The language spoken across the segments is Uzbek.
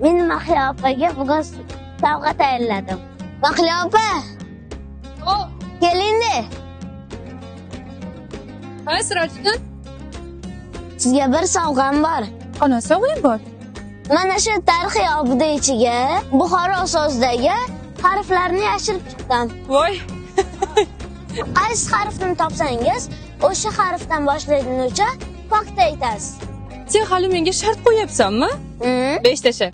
Men Mahliyo opaga bugun sovg'a tayyorladim. Mahliyo opa, keling-de. Ha, Sirojiddin? Sizga bir sovg'am bor. Qana sovg'ang bor? Mana shu tarixiy obida ichiga Buxoro so'zidagi harflarni yashirib chiqdim. Voy. Qaysi harfni topsangiz, o'sha harfdan boshlanuvchi faktni aytasiz. Sen hali menga shart qo'yapsanmi? 5 tasha.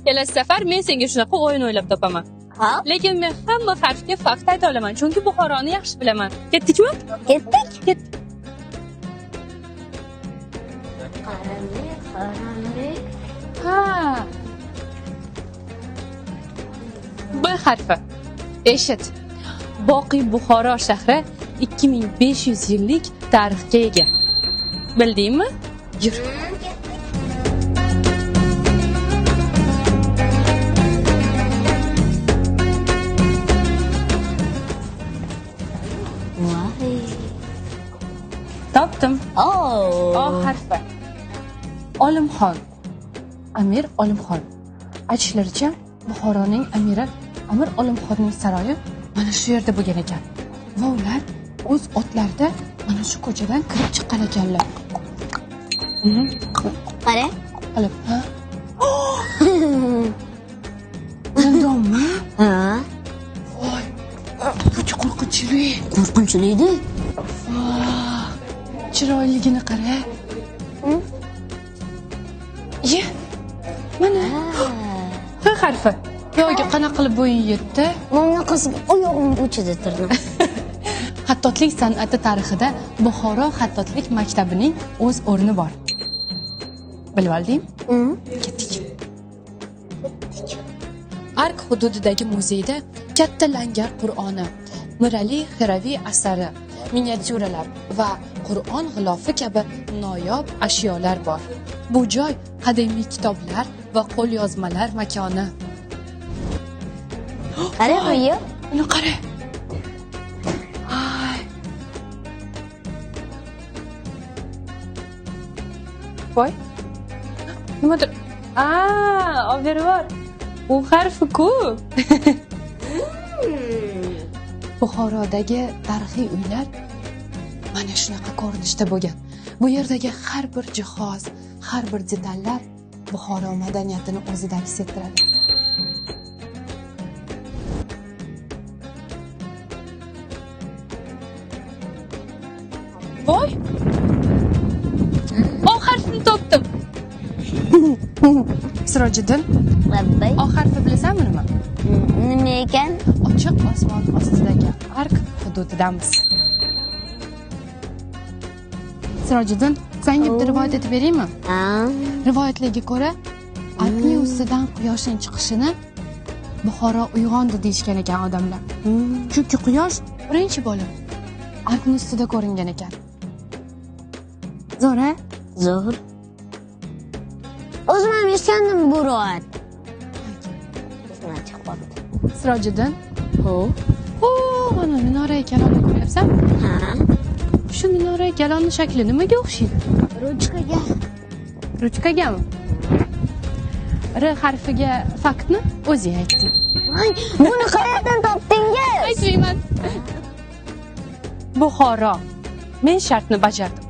Kelasi safar men senga shunaqa o'yin o'ylab topaman. Hop, Lekin men hamma harfga fakt ayta olaman, chunki Buxoroni yaxshi bilaman. Ketdikmi? ketdik. Ketdik. Qaranlik. Ha. B harfi. Eshit. Boqiy Buxoro shahri 2500 yillik tarixga ega. Bildingmi? Yur. Voy. Topdim. Oh. O harfi. Olimxon. Amir Olimxon. Aytishlaricha, Buxoroning amiri Amir Olimxonning saroyi mana shu yerda bo'lgan ekan. Va ular o'z otlarida mana shu ko'chadan kirib chiqqan ekanlar. Qara. Qilib, ha? Zindonmi? Ha, Voy. Bu qo'rqinchli. qo'rqinchli-di. Chiroyligini qara. Ye. Mana H harfi. Yo'q, qanaqa qilib bo'yin yetdi? Bunga qizib oyog'im uchida turdim. Xattotlik san'ati tarixida Buxoro xattotlik maktabining o'z o'rni bor. Bilib olding? Ketdik. Ark hududidagi muzeyda katta langar Qur'oni, Mirali Hiraviy asari, miniatyuralar va Qur'on g'ilofi kabi noyob ashyolar bor. Bu joy qadimiy kitoblar va qo'lyozmalar makoni. Qara qo'yib. Uni qara. Ay. Voy. Nimadir? Observor. U harfi-ku. Buxorodagi tarixiy uylar mana shunaqa ko'rinishda bo'lgan. Bu yerdagi har bir jihoz, har bir detallar Buxoro madaniyatini o'zida aks ettiradi. Voy! O harfini topdim. Sirojiddin, Labbay. o harfi bilasanmi nima? Nima ekan? Ochiq osmon ostidagi ark hududidamiz. Sirojiddin, senga bitta rivoyat aytib beraymi? Ha. Rivoyatlarga ko'ra, arkning ustidan quyoshning chiqishini Buxoro uyg'ondi deyishgan ekan odamlar. Chunki quyosh birinchi bo'lib arkning ustida ko'ringan ekan. Zo'r-a? Zo'r. O'zim ham eshitgandim bu rivoyat. Esimdan chiqib qoldi. Sirojiddin, Ho. mana minorai kalonni ko'ryapsanmi? Ha. Shu minorai kalonni shakli nimaga o'xshaydi? Ruchkaga. Ruchkagami? R harfiga faktni o'zing aytding. Voy, buni qayerdan topdingiz? Aytmayman. Buxoro. Men shartni bajardim.